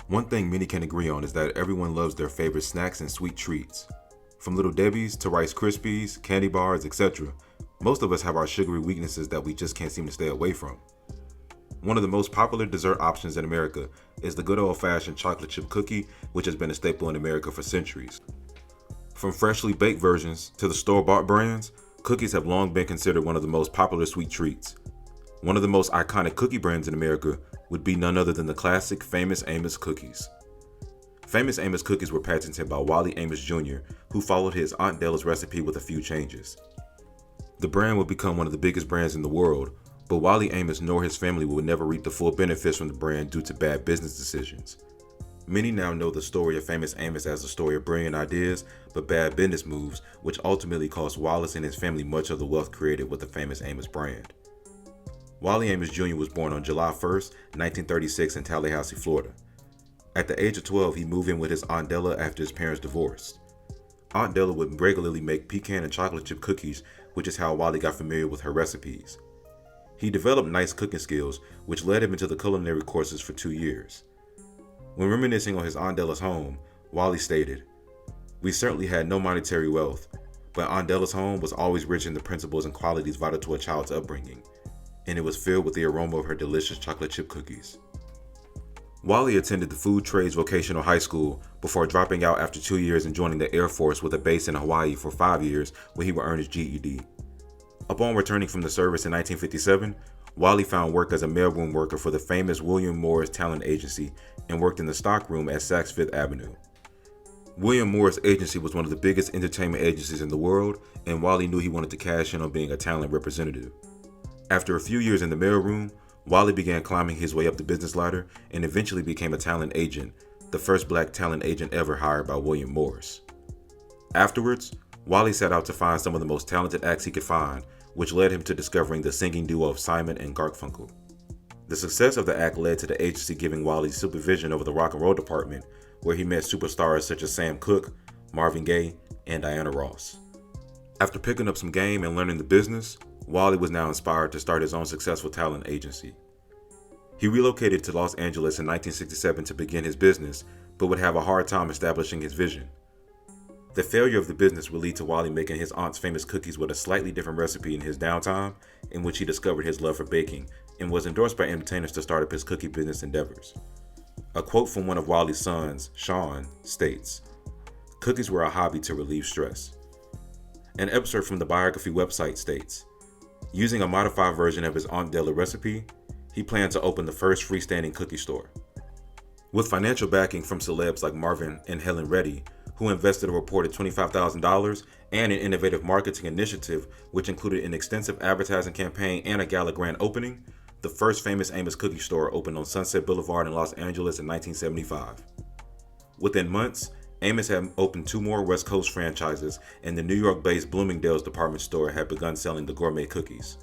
One thing many can agree on is that everyone loves their favorite snacks and sweet treats. From Little Debbie's to Rice Krispies, candy bars, etc., most of us have our sugary weaknesses that we just can't seem to stay away from. One of the most popular dessert options in America is the good old-fashioned chocolate chip cookie, which has been a staple in America for centuries. From freshly baked versions to the store-bought brands, cookies have long been considered one of the most popular sweet treats. One of the most iconic cookie brands in America would be none other than the classic Famous Amos cookies. Famous Amos cookies were patented by Wally Amos Jr., who followed his Aunt Della's recipe with a few changes. The brand would become one of the biggest brands in the world, but Wally Amos nor his family would never reap the full benefits from the brand due to bad business decisions. Many now know the story of Famous Amos as a story of brilliant ideas, but bad business moves, which ultimately cost Wallace and his family much of the wealth created with the Famous Amos brand. Wally Amos Jr. was born on July 1st, 1936 in Tallahassee, Florida. At the age of 12, he moved in with his Aunt Della after his parents divorced. Aunt Della would regularly make pecan and chocolate chip cookies, which is how Wally got familiar with her recipes. He developed nice cooking skills, which led him into the culinary courses for 2 years. When reminiscing on his Aunt Della's home, Wally stated, "We certainly had no monetary wealth, but Aunt Della's home was always rich in the principles and qualities vital to a child's upbringing, and it was filled with the aroma of her delicious chocolate chip cookies." Wally attended the Food Trades Vocational High School before dropping out after 2 years and joining the Air Force with a base in Hawaii for 5 years where he would earn his GED. Upon returning from the service in 1957, Wally found work as a mailroom worker for the famous William Morris Talent Agency and worked in the stockroom at Saks Fifth Avenue. William Morris Agency was one of the biggest entertainment agencies in the world, and Wally knew he wanted to cash in on being a talent representative. After a few years in the mailroom, Wally began climbing his way up the business ladder and eventually became a talent agent, the first black talent agent ever hired by William Morris. Afterwards, Wally set out to find some of the most talented acts he could find, which led him to discovering the singing duo of Simon and Garfunkel. The success of the act led to the agency giving Wally supervision over the rock and roll department, where he met superstars such as Sam Cooke, Marvin Gaye, and Diana Ross. After picking up some game and learning the business, Wally was now inspired to start his own successful talent agency. He relocated to Los Angeles in 1967 to begin his business, but would have a hard time establishing his vision. The failure of the business would lead to Wally making his aunt's famous cookies with a slightly different recipe in his downtime, in which he discovered his love for baking and was endorsed by entertainers to start up his cookie business endeavors. A quote from one of Wally's sons, Sean, states, "Cookies were a hobby to relieve stress." An excerpt from the biography website states, using a modified version of his Aunt Della recipe, he planned to open the first freestanding cookie store. With financial backing from celebs like Marvin and Helen Reddy, who invested a reported $25,000, and an innovative marketing initiative which included an extensive advertising campaign and a gala grand opening, the first Famous Amos cookie store opened on Sunset Boulevard in Los Angeles in 1975. Within months, Amos had opened 2 more West Coast franchises, and the New York-based Bloomingdale's department store had begun selling the gourmet cookies.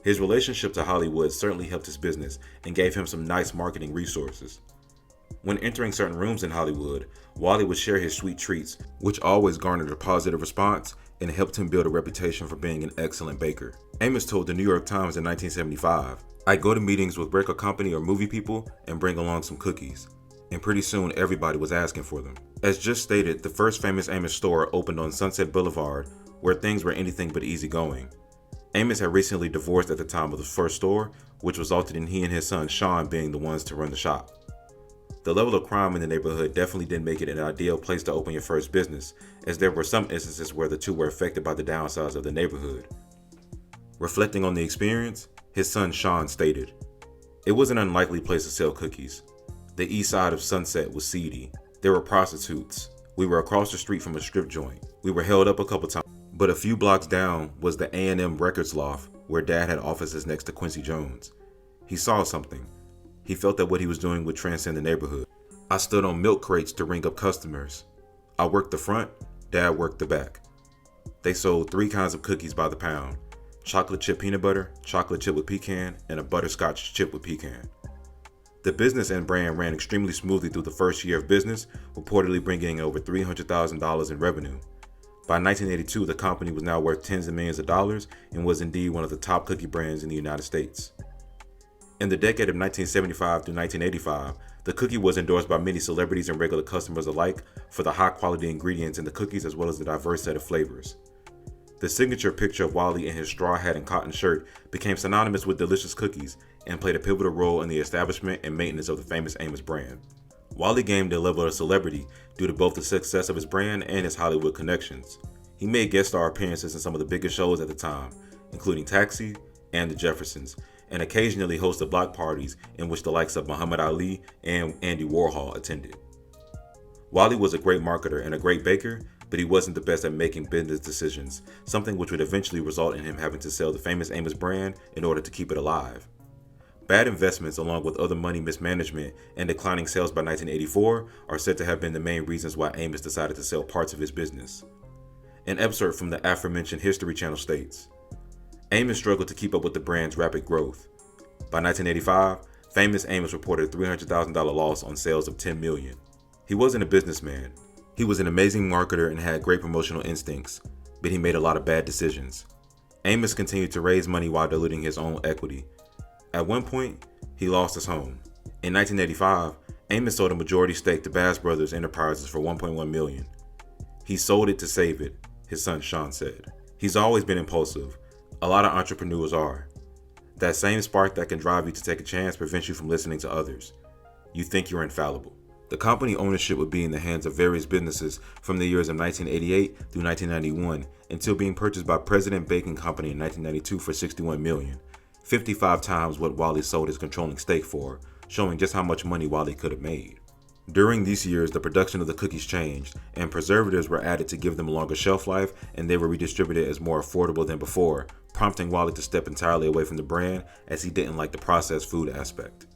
His relationship to Hollywood certainly helped his business and gave him some nice marketing resources. When entering certain rooms in Hollywood, Wally would share his sweet treats, which always garnered a positive response and helped him build a reputation for being an excellent baker. Amos told the New York Times in 1975, "I go to meetings with record company or movie people and bring along some cookies. And pretty soon everybody was asking for them." As just stated, the first Famous Amos store opened on Sunset Boulevard, where things were anything but easygoing. Amos had recently divorced at the time of the first store, which resulted in he and his son Sean being the ones to run the shop. The level of crime in the neighborhood definitely didn't make it an ideal place to open your first business, as there were some instances where the two were affected by the downsides of the neighborhood. Reflecting on the experience, his son Sean stated, "It was an unlikely place to sell cookies. The east side of Sunset was seedy. There were prostitutes. We were across the street from a strip joint. We were held up a couple times. But a few blocks down was the A&M Records loft where Dad had offices next to Quincy Jones. He saw something. He felt that what he was doing would transcend the neighborhood. I stood on milk crates to ring up customers. I worked the front, Dad worked the back. They sold 3 kinds of cookies by the pound: chocolate chip peanut butter, chocolate chip with pecan, and a butterscotch chip with pecan. The business and brand ran extremely smoothly through the first year of business, reportedly bringing in over $300,000 in revenue. By 1982, the company was now worth tens of millions of dollars and was indeed one of the top cookie brands in the United States. In the decade of 1975 through 1985, The cookie was endorsed by many celebrities and regular customers alike for the high quality ingredients in the cookies as well as the diverse set of flavors. The signature picture of Wally in his straw hat and cotton shirt became synonymous with delicious cookies and played a pivotal role in the establishment and maintenance of the famous Amos brand. Wally gained a level of celebrity due to both the success of his brand and his Hollywood connections. He made guest star appearances in some of the biggest shows at the time, including Taxi and The Jeffersons, and occasionally hosted block parties in which the likes of Muhammad Ali and Andy Warhol attended. Wally was a great marketer and a great baker, but he wasn't the best at making business decisions, something which would eventually result in him having to sell the famous Amos brand in order to keep it alive. Bad investments, along with other money mismanagement and declining sales by 1984, are said to have been the main reasons why Amos decided to sell parts of his business. An excerpt from the aforementioned History Channel states, Amos struggled to keep up with the brand's rapid growth. By 1985, famous Amos reported a $300,000 loss on sales of $10 million. He wasn't a businessman. He was an amazing marketer and had great promotional instincts, but he made a lot of bad decisions. Amos continued to raise money while diluting his own equity. At one point, he lost his home. In 1985, Amos sold a majority stake to Bass Brothers Enterprises for $1.1 million. He sold it to save it, his son Sean said. He's always been impulsive. A lot of entrepreneurs are. That same spark that can drive you to take a chance prevents you from listening to others. You think you're infallible. The company ownership would be in the hands of various businesses from the years of 1988 through 1991 until being purchased by President Bacon Company in 1992 for $61 million, 55 times what Wally sold his controlling stake for, showing just how much money Wally could have made. During these years, the production of the cookies changed, and preservatives were added to give them a longer shelf life, and they were redistributed as more affordable than before, prompting Wally to step entirely away from the brand as he didn't like the processed food aspect.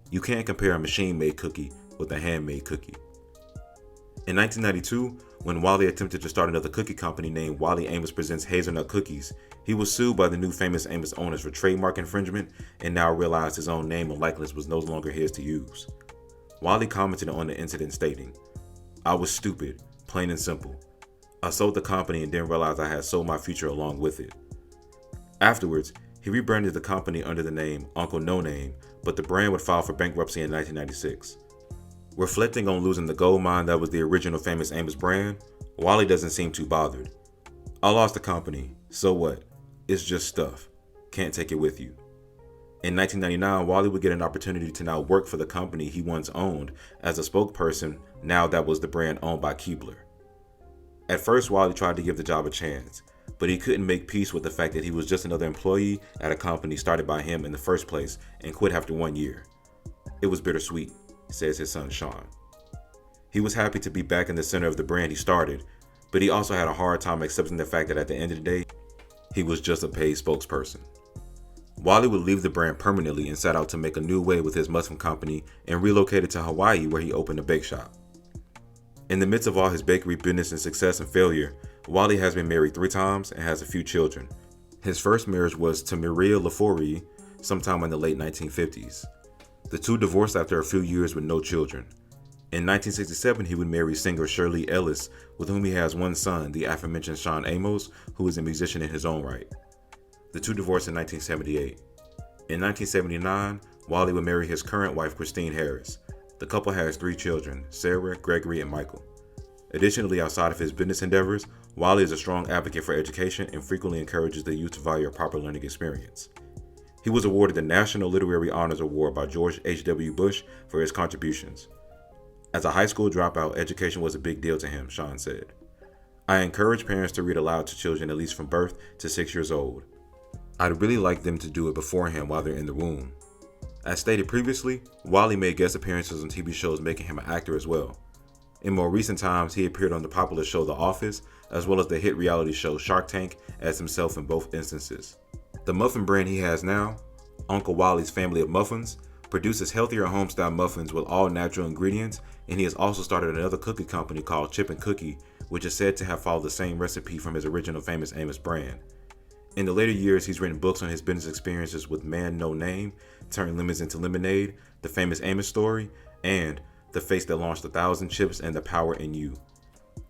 You can't compare a machine-made cookie with a handmade cookie. In 1992, when Wally attempted to start another cookie company named Wally Amos Presents Hazelnut Cookies, he was sued by the new famous Amos owners for trademark infringement and now realized his own name and likeness was no longer his to use. Wally commented on the incident stating, "I was stupid, plain and simple. I sold the company and didn't realize I had sold my future along with it." Afterwards, he rebranded the company under the name Uncle No Name, but the brand would file for bankruptcy in 1996. Reflecting on losing the gold mine that was the original famous Amos brand, Wally doesn't seem too bothered. "I lost the company, so what? It's just stuff. Can't take it with you." In 1999, Wally would get an opportunity to now work for the company he once owned as a spokesperson, now that was the brand owned by Keebler. At first, Wally tried to give the job a chance, but he couldn't make peace with the fact that he was just another employee at a company started by him in the first place and quit after 1 year. "It was bittersweet," says his son Sean. He was happy to be back in the center of the brand he started, but he also had a hard time accepting the fact that at the end of the day, he was just a paid spokesperson. Wally would leave the brand permanently and set out to make a new way with his muffin company and relocated to Hawaii where he opened a bake shop. In the midst of all his bakery business and success and failure, Wally has been married 3 times and has a few children. His first marriage was to Maria LaForey sometime in the late 1950s. The two divorced after a few years with no children. In 1967, he would marry singer Shirley Ellis, with whom he has one son, the aforementioned Sean Amos, who is a musician in his own right. The two divorced in 1978. In 1979, Wally would marry his current wife, Christine Harris. The couple has 3 children, Sarah, Gregory, and Michael. Additionally, outside of his business endeavors, Wally is a strong advocate for education and frequently encourages the youth to value a proper learning experience. He was awarded the National Literary Honors Award by George H.W. Bush for his contributions. As a high school dropout, education was a big deal to him, Sean said. "I encourage parents to read aloud to children at least from birth to 6 years old. I'd really like them to do it beforehand while they're in the womb." As stated previously, Wally made guest appearances on TV shows, making him an actor as well. In more recent times, he appeared on the popular show The Office, as well as the hit reality show Shark Tank as himself in both instances. The muffin brand he has now, Uncle Wally's Family of Muffins, produces healthier home-style muffins with all natural ingredients, and he has also started another cookie company called Chip and Cookie, which is said to have followed the same recipe from his original famous Amos brand. In the later years, he's written books on his business experiences with Man No Name, Turn Lemons into Lemonade, The Famous Amos Story, and The Face That Launched 1,000 Chips and The Power in You.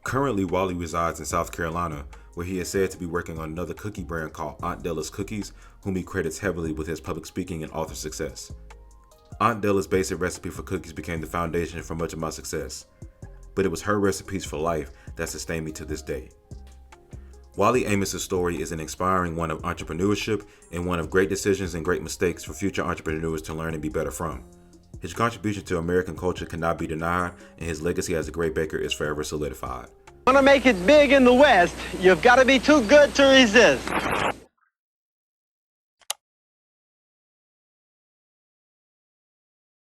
Currently, Wally resides in South Carolina, where he is said to be working on another cookie brand called Aunt Della's Cookies, whom he credits heavily with his public speaking and author success. Aunt Della's basic recipe for cookies became the foundation for much of my success, but it was her recipes for life that sustained me to this day. Wally Amos' story is an inspiring one of entrepreneurship and one of great decisions and great mistakes for future entrepreneurs to learn and be better from. His contribution to American culture cannot be denied, and his legacy as a great baker is forever solidified. Want to make it big in the West, you've got to be too good to resist.